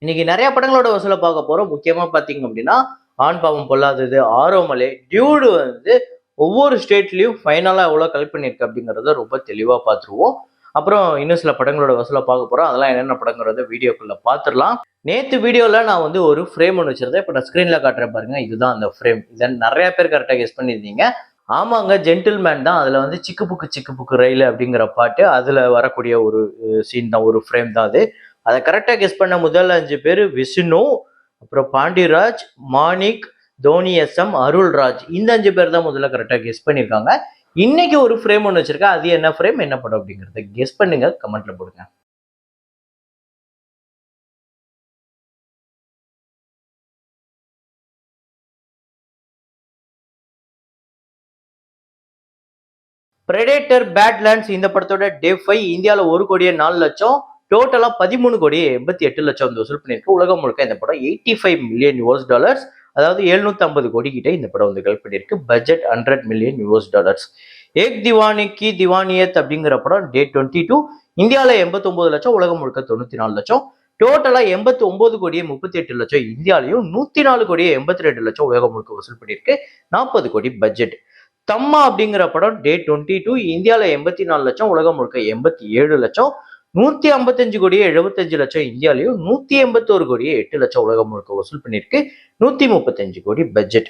இன்னைக்கு நிறைய படங்களோட வசூலை பார்க்க போறோம். முக்கியமா பார்த்தீங்க அப்படின்னா, ஆண் பாவம் பொல்லாதது, ஆரோமலே, டியூடு வந்து ஒவ்வொரு ஸ்டேட்லயும் ஃபைனலா எவ்வளோ கலெக்ட் பண்ணியிருக்கு அப்படிங்கிறத ரொம்ப தெளிவா பார்த்துருவோம். அப்புறம் இன்னும் சில படங்களோட வசூலை பார்க்க போறோம். அதெல்லாம் என்னென்ன படங்கிறத வீடியோக்குள்ள பார்த்துடலாம். நேத்து வீடியோல நான் வந்து ஒரு ஃப்ரேம் ஒன்று வச்சிருந்தேன். இப்போ நான் ஸ்க்ரீன்ல காட்டுறேன் பாருங்க. இதுதான் அந்த ஃப்ரேம். இதை நிறைய பேர் கரெக்டாக கெஸ் பண்ணியிருந்தீங்க. ஆமாங்க, ஜென்டில்மேன் தான். அதுல வந்து சிக்கு புக்கு ரயில் அப்படிங்கிற பாட்டு அதுல வரக்கூடிய ஒரு சீன் தான், ஒரு ஃப்ரேம் தான் அது. அதை கரெக்டாக கெஸ் பண்ண முதல் 5 பேர் விஷ்ணு, அப்புறம் பாண்டியராஜ், மாணிக், தோனி எஸ்எம், அருள்ராஜ். இந்த 5 பேர் தான் முதல்ல கரெக்டாக கெஸ் பண்ணியிருக்காங்க. இன்னைக்கு ஒரு ஃப்ரேம் ஒன்று வச்சிருக்கேன். அது என்ன ஃப்ரேம், என்ன படம் அப்படிங்கிறத கெஸ் பண்ணுங்க, கமெண்ட்ல போடுங்க. பிரெடேட்டர் பேட்லேண்ட்ஸ் இந்த படத்தோட டே 5 இந்தியாவில் 1,04,00,000, டோட்டலா 13,88,00,000 வந்து வசூல் பண்ணியிருக்கு. உலகம் முழுக்க இந்த படம் $85 மில்லியன், அதாவது 750 கோடி கிட்ட இந்த படம் வந்து கலெக்ட் பண்ணியிருக்கு. Budget $100 million. ஏக் திவானி கி திவானியத் அப்படிங்கிற படம் டே 22 இந்தியாவில் 89 லட்சம், உலகம் முழுக்க 94 லட்சம். டோட்டலா 89 கோடியே 38 லட்சம் இந்தியாலையும், 104 கோடியே 82 லட்சம் உலகம் முழுக்க வசூல் பண்ணியிருக்கு. 40 கோடி பட்ஜெட். தம்மா அப்படிங்கிற படம் டே 22 இந்தியாவில் 84 லட்சம், உலகம் முழுக்க 87 லட்சம். 155 கோடியே 75 லட்சம் இந்தியாலையும், 181 கோடியே 8 லட்சம் உலகம் முழுக்க வசூல் பண்ணியிருக்கு. 135 கோடி பட்ஜெட்.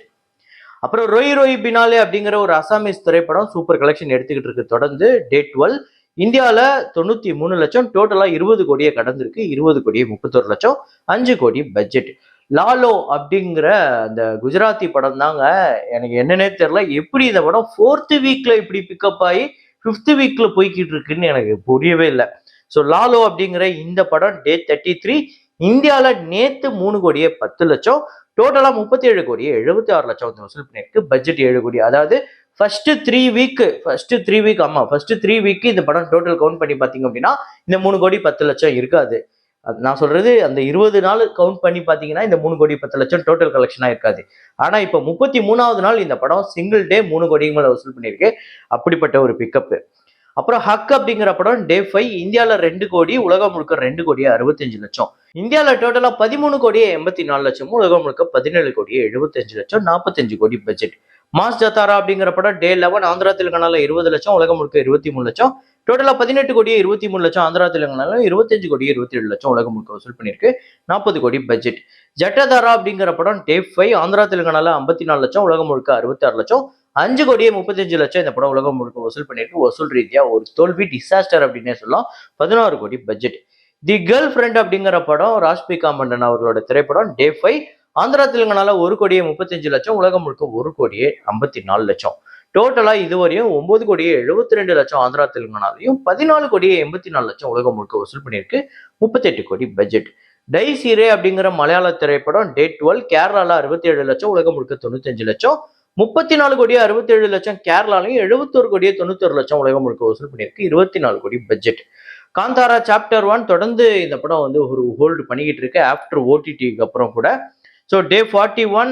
அப்புறம் ரோய் ரோய் பினாலே அப்படிங்கிற ஒரு அசாமீஸ் திரைப்படம் சூப்பர் கலெக்ஷன் எடுத்துக்கிட்டு இருக்கு. தொடர்ந்து டே 12 இந்தியாவில் 93 லட்சம், டோட்டலா 20 கோடியே கடந்திருக்கு. 20 கோடியே 31 லட்சம், 5 கோடி பட்ஜெட். லாலோ அப்படிங்கிற அந்த குஜராத்தி படம் தாங்க. எனக்கு என்னன்னே தெரியல, எப்படி இந்த படம் 4th வீக்ல இப்படி பிக்கப் ஆகி 5th வீக்ல போய்கிட்டு இருக்குன்னு எனக்கு புரியவே இல்லை. ஸோ லாலோ அப்படிங்கிற இந்த படம் டே 33 இந்தியாவில் நேத்து 3 கோடியே 10 லட்சம், டோட்டலா 37 கோடியே 76 லட்சம் வந்து வசூல் பண்ணியிருக்கு. பட்ஜெட் 7 கோடி. அதாவது ஃபர்ஸ்ட் த்ரீ வீக் இந்த படம் டோட்டல் கவுண்ட் பண்ணி பார்த்தீங்க அப்படின்னா இந்த 3 கோடி 10 லட்சம் இருக்காது. நான் சொல்றது அந்த 20 நாள் கவுண்ட் பண்ணி பாத்தீங்கன்னா இந்த 3 கோடி 10 லட்சம் டோட்டல் கலெக்ஷனா இருக்காது. ஆனா இப்ப 33வது நாள் இந்த படம் சிங்கிள் டே 3 கோடிக்கு மேல வசூல் பண்ணியிருக்கு. அப்படிப்பட்ட ஒரு பிக்கப். அப்புறம் ஹக் அப்படிங்கிற படம் டே 5 இந்தியாவில் 2 கோடி, உலகம் முழுக்க 2 கோடியே 65 லட்சம். இந்தியாவில் டோட்டலா 13 கோடியே 84 லட்சம், உலகம் முழுக்க 17 கோடியே 75 லட்சம், 45 கோடி பட்ஜெட். மாஸ் ஜத்தாரா அப்படிங்கிற படம் டே 11 ஆந்திரா தெலுங்கானால 20 லட்சம், உலகம் முழுக்க 23 லட்சம். டோட்டலா 18 கோடியே 23 லட்சம் ஆந்திரா தெலுங்கானால, 25 கோடியே 27 லட்சம் உலகம் முழுக்க வசூல் பண்ணியிருக்கு. 40 கோடி பட்ஜெட். ஜட்டதாரா அப்படிங்கிற படம் டே 5 ஆந்திரா தெலுங்கானால 54 லட்சம், உலகம் முழுக்க 66 லட்சம், 5 கோடியே 35 லட்சம் இந்த படம் உலகம் முழுக்க வசூல் பண்ணியிருக்கு. வசூல் ரீதியா ஒரு தோல்வி, டிசாஸ்டர் அப்படின்னே சொல்லலாம். 16 கோடி பட்ஜெட். தி கேர்ள் ஃப்ரெண்ட் அப்படிங்கிற படம் ராஷ்மிகா மண்டன் அவர்களோட திரைப்படம் டே 5 ஆந்திரா தெலுங்கானால 1 கோடியே 35 லட்சம், உலகம் முழுக்க 1 கோடியே 54 லட்சம். டோட்டலா இதுவரையும் 9 கோடியே 72 லட்சம் ஆந்திரா தெலுங்கானாலையும், 14 கோடியே 84 லட்சம் உலகம் முழுக்க வசூல் பண்ணியிருக்கு. 38 கோடி பட்ஜெட். டை சீரே அப்படிங்கிற மலையாள திரைப்படம் டே 12 கேரளால 67 லட்சம், உலகம் முழுக்க 95 லட்சம். 34 கோடியே 67 லட்சம் கேரளாலையும், 71 கோடியே 91 லட்சம் உலகம் முழுக்க வசூல் பண்ணியிருக்கு. 24 கோடி பட்ஜெட். காந்தாரா சாப்டர் 1 தொடர்ந்து இந்த படம் வந்து ஒரு ஹோல்டு பண்ணிக்கிட்டு இருக்கு ஆஃப்டர் ஓடிடிக்கு அப்புறம் கூட. ஸோ டே 41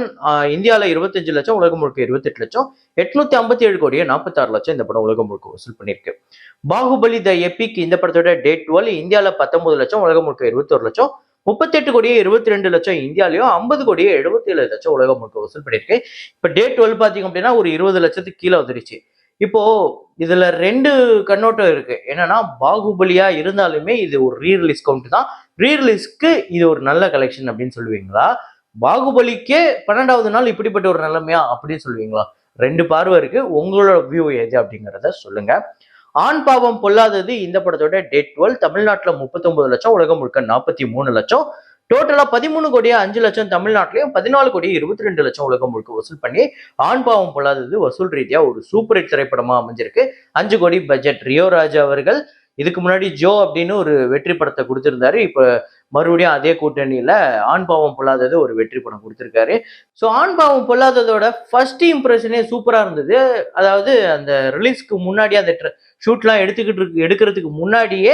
இந்தியாவில் 25 லட்சம், உலகம் முழுக்க 28 லட்சம், 857 கோடியே 46 லட்சம் இந்த படம் உலகம் முழுக்க வசூல் பண்ணியிருக்கு. பாகுபலி த எபிக் இந்த படத்தோட டே 12 இந்தியாவில் 19 லட்சம், உலகம் முழுக்க 21 லட்சம், 38 கோடியே 22 லட்சம் இந்தியாலையும், 50 கோடியே 77 லட்சம் உலகம் முழுக்க வசூல் பண்ணியிருக்கு. இப்போ டே 12 பார்த்தீங்க அப்படின்னா ஒரு 20 லட்சத்துக்கு கீழே வந்துருச்சு. இப்போ இதுல 2 கண்ணோட்டம் இருக்கு. என்னன்னா பாகுபலியா இருந்தாலுமே இது ஒரு ரீரிலீஸ் கவுண்ட் தான். ரீரிலீஸ்க்கு இது ஒரு நல்ல கலெக்ஷன் அப்படின்னு சொல்லுவீங்களா, பாகுபலிக்கே 12வது நாள் இப்படிப்பட்ட ஒரு நிலைமையா அப்படின்னு சொல்லுவீங்களா? 2 பார்வை இருக்கு. உங்களோட வியூ எது அப்படிங்கிறத சொல்லுங்க. ஆண் பாவம் பொல்லாதது இந்த படத்தோட டே 12 தமிழ்நாட்டில் 39 லட்சம், உலகம் முழுக்க 43 லட்சம். டோட்டலா 13 கோடியே 5 லட்சம் தமிழ்நாட்டிலையும், 14 கோடியே 22 லட்சம் உலகம் முழுக்க வசூல் பண்ணி ஆண் பாவம் பொல்லாதது வசூல் ரீதியா ஒரு சூப்பர் ஹிட் திரைப்படமா அமைஞ்சிருக்கு. 5 கோடி பட்ஜெட். ரியோ ராஜா அவர்கள் இதுக்கு முன்னாடி ஜோ அப்படின்னு ஒரு வெற்றி படத்தை கொடுத்திருந்தாரு. இப்ப மறுபடியும் அதே கூட்டணியில ஆண் பாவம் பொல்லாதது ஒரு வெற்றி படம் கொடுத்திருக்காரு. ஸோ ஆண் பாவம் பொல்லாததோட ஃபர்ஸ்ட் இம்ப்ரெஷனே சூப்பரா இருந்தது. அதாவது அந்த ரிலீஸ்க்கு முன்னாடி அந்த ஷூட்லாம் எடுக்கிறதுக்கு முன்னாடியே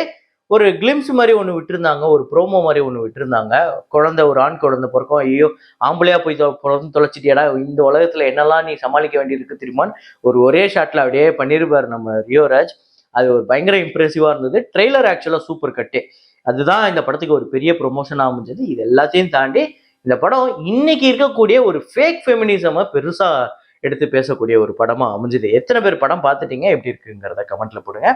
ஒரு கிளிம்ஸ் மாதிரி ஒன்று விட்டுருந்தாங்க, ஒரு ப்ரோமோ மாதிரி ஒன்று விட்டுருந்தாங்க. குழந்தை, ஒரு ஆண் குழந்தை பிறக்கும், ஐயோ ஆம்பளையா போய் பிறந்து தொலைச்சிட்டியாடா, இந்த உலகத்துல என்னெல்லாம் நீ சமாளிக்க வேண்டியிருக்கு தெரியுமான்னு ஒரே ஷாட்ல அப்படியே பண்ணியிருப்பாரு நம்ம ரியோராஜ். அது ஒரு பயங்கர இம்ப்ரெசிவா இருந்தது. ட்ரெய்லர் ஆக்சுவலா சூப்பர் கட்டு. அதுதான் இந்த படத்துக்கு ஒரு பெரிய ப்ரொமோஷனா அமைஞ்சது. இது எல்லாத்தையும் தாண்டி இந்த படம் இன்னைக்கு இருக்கக்கூடிய ஒரு ஃபேக் ஃபெமினிசம பெருசா எடுத்து பேசக்கூடிய ஒரு படமா அமைஞ்சது. எத்தனை பேர் படம் பார்த்துட்டீங்க? எப்படி இருக்குங்கிறத கமெண்ட்ல போடுங்க.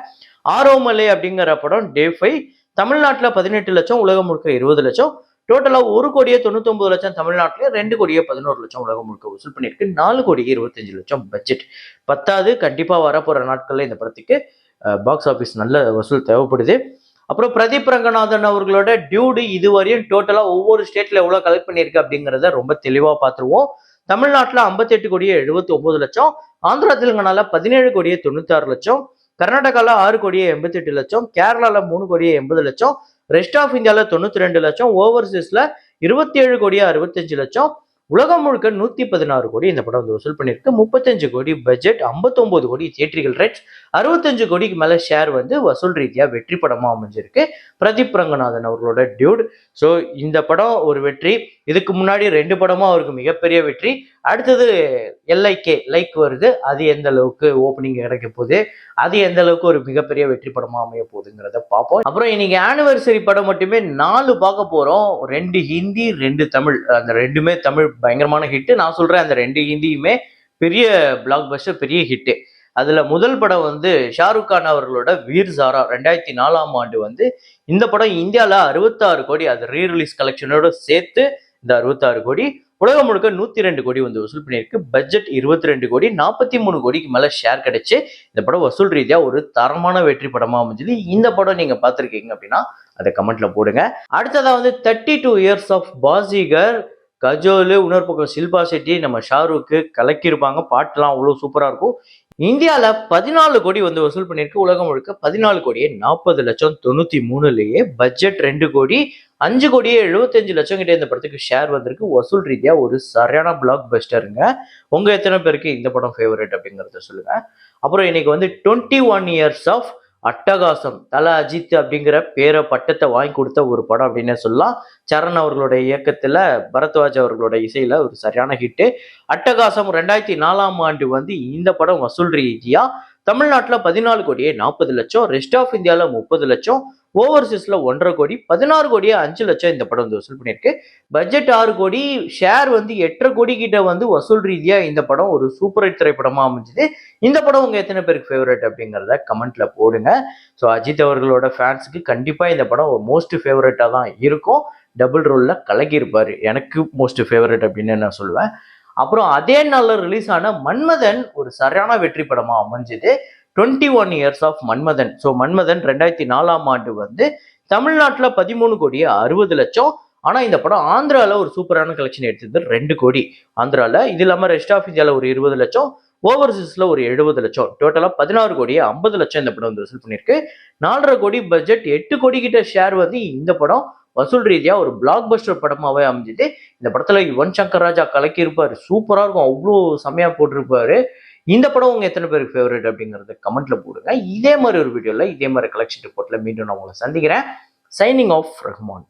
ஆரோமலை அப்படிங்கிற படம் டே 5 தமிழ்நாட்டுல 18 லட்சம், உலகம் முழுக்க 20 லட்சம். டோட்டலா 1,99,00,000 தமிழ்நாட்டிலே, 2,11,00,000 உலகம் முழுக்க வசூல் பண்ணியிருக்கு. 4,25,00,000 பட்ஜெட். பத்தாது, கண்டிப்பா வரப்போற நாட்கள்ல இந்த படத்துக்கு பாக்ஸ் ஆபீஸ் நல்ல வசூல் தேவைப்படுது. அப்புறம் பிரதீப் ரங்கநாதன் அவர்களோட டியூடு இதுவரையும் டோட்டலா ஒவ்வொரு ஸ்டேட்ல எவ்வளவு கலெக்ட் பண்ணியிருக்கு அப்படிங்கிறத ரொம்ப தெளிவா பார்த்துருவோம். தமிழ்நாட்டுல 58,89,00,000, ஆந்திரா தெலுங்கானால 17,96,00,000, கர்நாடகால 6,88,00,000, கேரளால 3,80,00,000, ரெஸ்ட் ஆஃப் இந்தியால 92,00,000, ஓவர்சீஸ்ல 27,65,00,000, உலகம் முழுக்க 116 கோடி இந்த படம் வந்து வசூல் பண்ணியிருக்கு. 35 கோடி பட்ஜெட், 59 கோடி தியேட்ரிக்கல் ரைட்ஸ், 65 கோடிக்கு மேல ஷேர் வந்து வசூல் ரீதியா வெற்றி படமா அமைஞ்சிருக்கு பிரதீப் ரங்கநாதன் அவர்களோட டியூட். ஸோ இந்த படம் ஒரு வெற்றி. இதுக்கு முன்னாடி 2 படமும் அவருக்கு மிகப்பெரிய வெற்றி. அடுத்தது எல்ஐகே லைக் வருது, அது எந்த அளவுக்கு ஓப்பனிங் கிடைக்க போகுது, அது எந்த அளவுக்கு ஒரு மிகப்பெரிய வெற்றி படமா அமைய போகுதுங்கிறத பார்ப்போம். அப்புறம் இன்னைக்கு ஆனிவர்சரி படம் மட்டுமே 4 பார்க்க போறோம். 2 ஹிந்தி, 2 தமிழ். அந்த 2மே தமிழ் பயங்கரமான ஹிட். நான் சொல்றேன் அந்த 2 ஹிந்தியுமே பெரிய பிளாக் பஸ்டர், பெரிய ஹிட். அதுல முதல் படம் வந்து ஷாருக் கான் அவர்களோட வீர் ஜாரா 2004ஆம் ஆண்டு வந்து இந்த படம் இந்தியால 66 கோடி, அது ரீ ரிலீஸ் கலெக்ஷனோட சேர்த்து இந்த 66 கோடி, உலகம் முழுக்க 102 கோடி வந்து வசூல் பண்ணியிருக்கு. பட்ஜெட் 22 கோடி, 43 கோடிக்கு மேல ஷேர் கிடைச்சு இந்த படம் வசூல் ரீதியா ஒரு தரமான வெற்றி படமா அமைஞ்சது. இந்த படம் நீங்க பார்த்திருக்கீங்க அப்படின்னா அதை கமெண்ட்ல போடுங்க. அடுத்ததா வந்து 32 இயர்ஸ் ஆஃப் பாசிகர், கஜோலு, இன்னொரு பக்கம் ஷில்பா ஷெட்டி, நம்ம ஷாருக்கு கலக்கியிருப்பாங்க. பாட்டுலாம் அவ்வளோ சூப்பரா இருக்கும். இந்தியால 14 கோடி வந்து வசூல் பண்ணியிருக்கு. உலகம் முழுக்க 14 கோடியே 40,93,000 பட்ஜெட் 2 கோடி, 5 கோடியே 75,00,000 கிட்ட இந்த படத்துக்கு ஷேர் வந்திருக்கு. வசூல் ரீதியா ஒரு சரியான பிளாக் பஸ்டருங்க. உங்க எத்தனை பேருக்கு இந்த படம் ஃபேவரட் அப்படிங்கறத சொல்லுங்க. அப்புறம் இன்னைக்கு வந்து 21 இயர்ஸ் ஆஃப் அட்டகாசம், தல அஜித் அப்படிங்கிற பேரை பட்டத்தை வாங்கி கொடுத்த ஒரு படம் அப்படின்னு சொல்லலாம். சரண் அவர்களுடைய இயக்கத்துல, பரத்வாஜ் அவர்களோட இசையில ஒரு சரியான ஹிட்டு. அட்டகாசம் 2004ஆம் ஆண்டு வந்து இந்த படம் வசூல் ரீதியா தமிழ்நாட்டுல 14 கோடியே 40,00,000, ரெஸ்ட் ஆஃப் இந்தியால 30 லட்சம், ஓவர்சீஸ்ல 1.5 கோடி, 16 கோடியே 5 லட்சம் இந்த படம் வந்து வசூல் பண்ணியிருக்கு. பட்ஜெட் 6 கோடி, ஷேர் வந்து 8.5 கோடி கிட்ட வந்து வசூல் ரீதியா இந்த படம் ஒரு சூப்பர் ஹிட் திரைப்படமா அமைஞ்சது. இந்த படம் உங்க எத்தனை பேருக்கு ஃபேவரட் அப்படிங்கிறத கமெண்ட்ல போடுங்க. ஸோ அஜித் அவர்களோட ஃபேன்ஸுக்கு கண்டிப்பா இந்த படம் ஒரு மோஸ்ட் ஃபேவரட்டா தான் இருக்கும். டபுள் ரோல்ல கலக்கியிருப்பாரு. எனக்கு மோஸ்ட் ஃபேவரட் அப்படின்னு நான் சொல்லுவேன். அப்புறம் அதே நாள்ல ரிலீஸ் ஆன மன்மதன் ஒரு சரியான வெற்றி படமா அமைஞ்சது. 21 years of Manmadhan. So Manmadhan 2004ஆம் ஆண்டு வந்து தமிழ்நாட்டுல 13 கோடியே 60 லட்சம். ஆனா இந்த படம் ஆந்திரால ஒரு சூப்பரான கலெக்ஷன் எடுத்தது 2 கோடி ஆந்திரால. இது இல்லாம ரெஸ்ட் ஆஃப் இந்தியால ஒரு 20 லட்சம், ஓவர்சீஸ்ல ஒரு 70 லட்சம், டோட்டலா 16 கோடியே 50 லட்சம் இந்த படம் வந்து வசூல் பண்ணியிருக்கு. 4.5 கோடி பட்ஜெட், 8 கோடி கிட்ட ஷேர் வந்து இந்த படம் வசூல் ரீதியா ஒரு பிளாக் பஸ்டர் படமாவே அமைஞ்சது. இந்த படத்துல யுவன் சங்கர் ராஜா கலக்கி இருப்பாரு. சூப்பரா இருக்கும். அவ்வளோ செமையா போட்டிருப்பாரு. இந்த படம் உங்க எத்தனை பேருக்கு ஃபேவரட் அப்படிங்கறத கமெண்ட்ல போடுங்க. இதே மாதிரி ஒரு வீடியோல இதே மாதிரி கலெக்ஷன் ரிப்போர்ட்ல மீண்டும் நான் உங்களை சந்திக்கிறேன். Signing off Rahman.